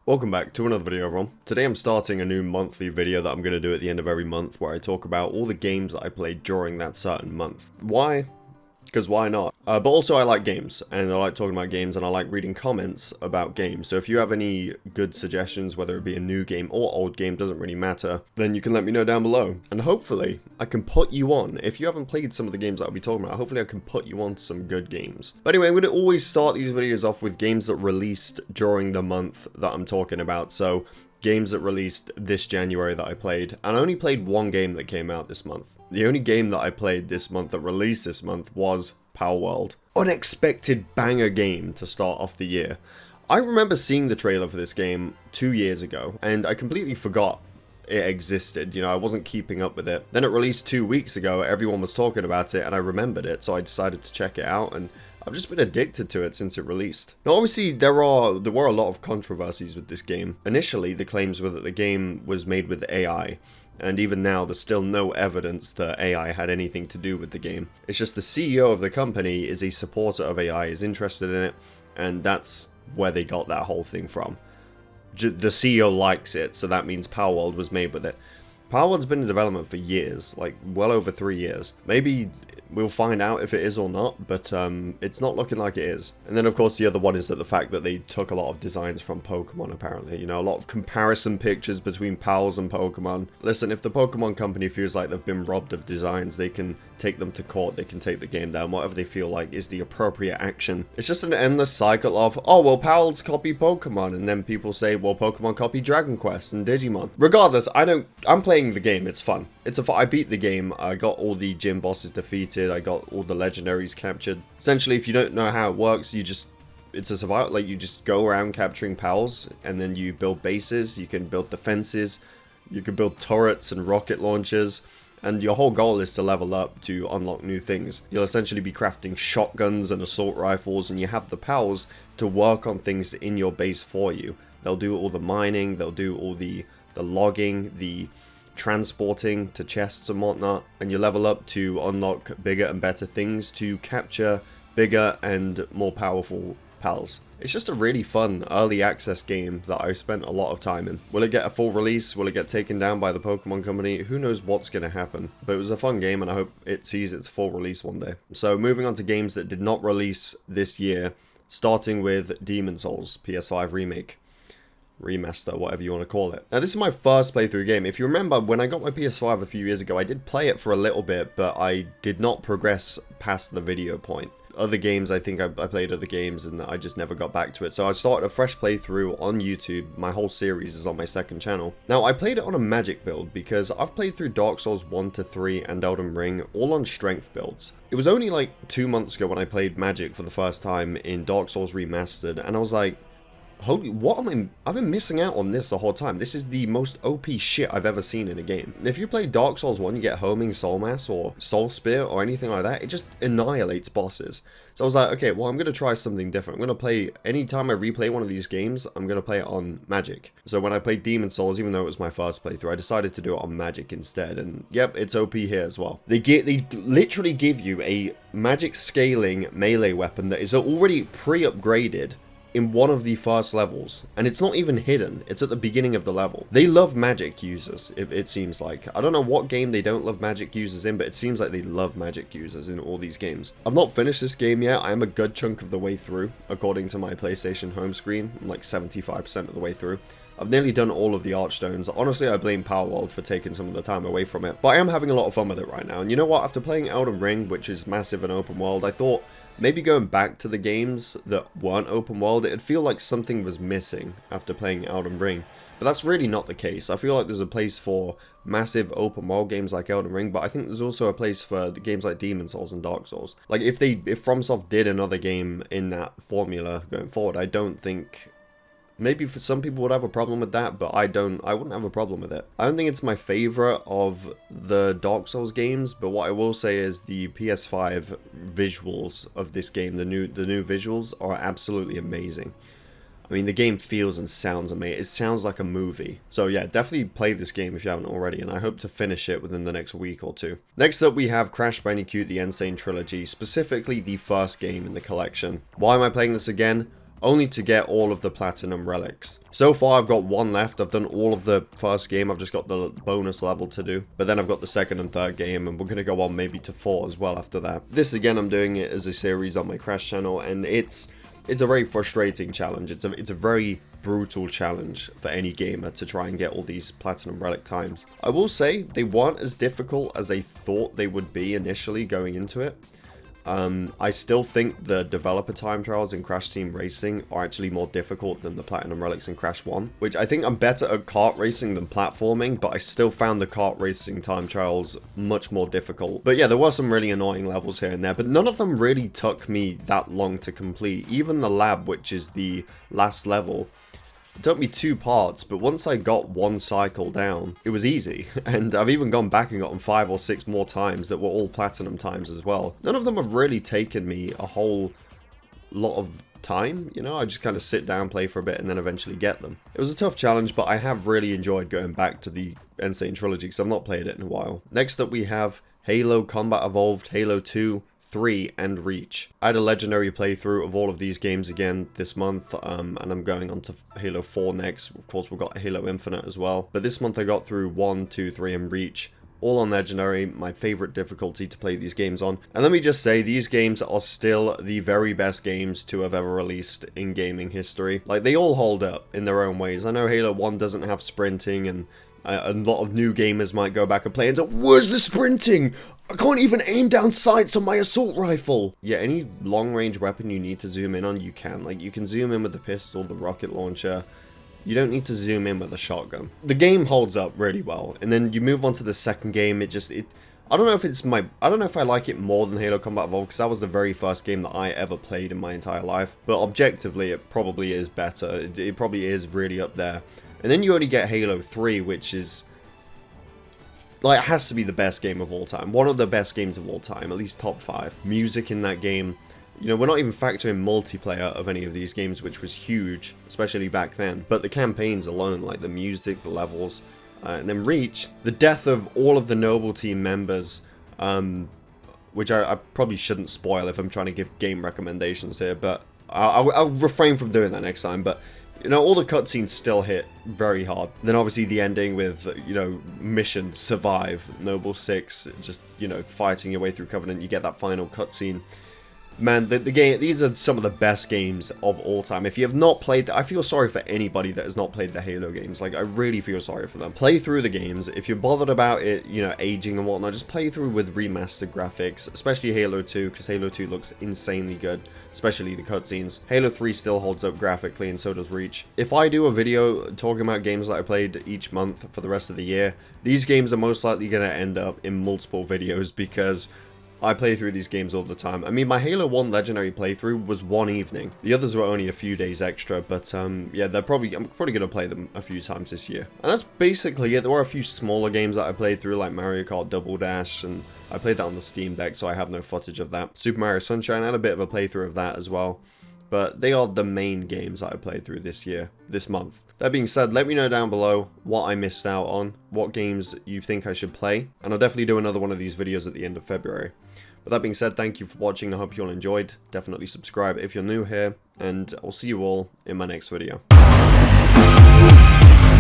Welcome back to another video, everyone. Today I'm starting a new monthly video that I'm going to do at the end of every month where I talk about all the games that I played during that certain month. Why? Because why not? But also I like games, and I like talking about games, and I like reading comments about games. So if you have any good suggestions, whether it be a new game or old game, doesn't really matter, then you can let me know down below. And hopefully I can put you on. If you haven't played some of the games that I'll be talking about, hopefully I can put you on some good games. But anyway, I'm going to always start these videos off with games that released during the month that I'm talking about. So games that released this January that I played, and I only played one game that came out this month. The only game that I played this month that released this month was Palworld. Unexpected banger game to start off the year. I remember seeing the trailer for this game 2 years ago, and I completely forgot it existed. You know, I wasn't keeping up with it. Then it released 2 weeks ago, everyone was talking about it, and I remembered it, so I decided to check it out, and I've just been addicted to it since it released. Now obviously there were a lot of controversies with this game. Initially the claims were that the game was made with AI, and even now there's still no evidence that AI had anything to do with the game. It's just the CEO of the company is a supporter of AI, is interested in it, and that's where they got that whole thing from. The CEO likes it, so that means Palworld was made with it. Palworld's been in development for years, like well over 3 years. Maybe we'll find out if it is or not, but it's not looking like it is. And then of course the other one is that the fact that they took a lot of designs from Pokemon, apparently. You know, a lot of comparison pictures between Pals and Pokemon. Listen, if the Pokemon company feels like they've been robbed of designs, they can take them to court, they can take the game down, whatever they feel like is the appropriate action. It's just an endless cycle of, oh, well, Pals copy Pokemon, and then people say, well, Pokemon copy Dragon Quest and Digimon. Regardless, I'm playing the game, it's fun. I beat the game, I got all the gym bosses defeated, I got all the legendaries captured. Essentially, if you don't know how it works, it's a survival, like you just go around capturing pals, and then you build bases, you can build defenses, you can build turrets and rocket launchers, and your whole goal is to level up to unlock new things. You'll essentially be crafting shotguns and assault rifles, and you have the pals to work on things in your base for you. They'll do all the mining, they'll do all the logging, the transporting to chests and whatnot, and you level up to unlock bigger and better things to capture bigger and more powerful pals. It's just a really fun early access game that I spent a lot of time in. Will it get a full release? Will it get taken down by the Pokemon company? Who knows what's going to happen. But it was a fun game, and I hope it sees its full release one day. So moving on to games that did not release this year, starting with Demon's Souls PS5 remake. Remaster, whatever you want to call it. Now this is my first playthrough game. If you remember, when I got my PS5 a few years ago, I did play it for a little bit, but I did not progress past the video point. Other games, I think I played other games and I just never got back to it. So I started a fresh playthrough on YouTube. My whole series is on my second channel. Now I played it on a magic build because I've played through Dark Souls 1 to 3 and Elden Ring all on strength builds. It was only like 2 months ago when I played magic for the first time in Dark Souls Remastered, and I was like, holy, I've been missing out on this the whole time. This is the most OP shit I've ever seen in a game. If you play Dark Souls 1, you get Homing Soul Mass or Soul Spear or anything like that, it just annihilates bosses. So I was like, okay, well, I'm going to try something different. I'm going to play, anytime I replay one of these games, I'm going to play it on Magic. So when I played Demon's Souls, even though it was my first playthrough, I decided to do it on Magic instead. And yep, it's OP here as well. They literally give you a Magic scaling melee weapon that is already pre-upgraded in one of the first levels, and it's not even hidden, it's at the beginning of the level. They love magic users, it seems like. I don't know what game they don't love magic users in, but it seems like they love magic users in all these games. I've not finished this game yet. I am a good chunk of the way through, according to my PlayStation home screen. I'm like 75% of the way through. I've nearly done all of the Archstones. Honestly, I blame Palworld for taking some of the time away from it, but I am having a lot of fun with it right now. And you know what, after playing Elden Ring, which is massive and open world, I thought maybe going back to the games that weren't open world, it'd feel like something was missing after playing Elden Ring. But that's really not the case. I feel like there's a place for massive open world games like Elden Ring, but I think there's also a place for games like Demon's Souls and Dark Souls. Like if FromSoft did another game in that formula going forward, I don't think, maybe for some people would have a problem with that, but I wouldn't have a problem with it. I don't think it's my favorite of the Dark Souls games, but what I will say is the PS5 visuals of this game, the new visuals are absolutely amazing. I mean, the game feels and sounds amazing. It sounds like a movie. So yeah, definitely play this game if you haven't already, and I hope to finish it within the next week or two. Next up, we have Crash Bandicoot: The N. Sane Trilogy, specifically the first game in the collection. Why am I playing this again? only to get all of the platinum relics. So far I've got one left. I've done all of the first game. I've just got the bonus level to do, but then I've got the second and third game, and we're going to go on maybe to 4 as well after that. This again, I'm doing it as a series on my Crash channel, and it's a very frustrating challenge. It's a very brutal challenge for any gamer to try and get all these platinum relic times. I will say they weren't as difficult as I thought they would be initially going into it. I still think the developer time trials in Crash Team Racing are actually more difficult than the platinum relics in Crash 1, which I think I'm better at kart racing than platforming, but I still found the kart racing time trials much more difficult. But yeah, there were some really annoying levels here and there, but none of them really took me that long to complete. Even the lab, which is the last level, it took me 2 parts, but once I got one cycle down, it was easy. And I've even gone back and gotten 5 or 6 more times that were all platinum times as well. None of them have really taken me a whole lot of time, you know. I just kind of sit down, play for a bit, and then eventually get them. It was a tough challenge, but I have really enjoyed going back to the Insane Trilogy because I've not played it in a while. Next up we have Halo Combat Evolved, Halo 2, 3, and Reach. I had a legendary playthrough of all of these games again this month, and I'm going on to Halo 4 next. Of course, we've got Halo Infinite as well. But this month I got through 1, 2, 3, and Reach. All on legendary, my favorite difficulty to play these games on. And let me just say, these games are still the very best games to have ever released in gaming history. Like, they all hold up in their own ways. I know Halo 1 doesn't have sprinting, and a lot of new gamers might go back and play and go, where's the sprinting? I can't even aim down sights on my assault rifle. Yeah, any long-range weapon you need to zoom in on, you can. Like, you can zoom in with the pistol, the rocket launcher. You don't need to zoom in with a shotgun. The game holds up really well. And then you move on to the second game, I don't know if I like it more than Halo Combat Evolved, because that was the very first game that I ever played in my entire life. But objectively, it probably is better. It probably is really up there. And then you only get Halo 3, which is, like, it has to be the best game of all time. One of the best games of all time, at least top 5. Music in that game, you know, we're not even factoring multiplayer of any of these games, which was huge, especially back then. But the campaigns alone, like the music, the levels, and then Reach, the death of all of the Noble Team members, which I probably shouldn't spoil if I'm trying to give game recommendations here, but I'll refrain from doing that next time. But you know, all the cutscenes still hit very hard. Then obviously the ending with, you know, mission, survive, Noble 6, just, you know, fighting your way through Covenant, you get that final cutscene. Man, the game, these are some of the best games of all time. If you have not played, I feel sorry for anybody that has not played the Halo games. Like, I really feel sorry for them. Play through the games. If you're bothered about it, you know, aging and whatnot, just play through with remastered graphics, especially Halo 2, because Halo 2 looks insanely good, especially the cutscenes. Halo 3 still holds up graphically, and so does Reach. If I do a video talking about games that I played each month for the rest of the year, these games are most likely going to end up in multiple videos, because I play through these games all the time. I mean, my Halo 1 Legendary playthrough was one evening. The others were only a few days extra, but yeah, I'm probably going to play them a few times this year. And that's basically it. There were a few smaller games that I played through, like Mario Kart Double Dash, and I played that on the Steam Deck, so I have no footage of that. Super Mario Sunshine, I had a bit of a playthrough of that as well. But they are the main games that I played through this month. That being said, let me know down below what I missed out on, what games you think I should play, and I'll definitely do another one of these videos at the end of February. But that being said, thank you for watching. I hope you all enjoyed. Definitely subscribe if you're new here, and I'll see you all in my next video.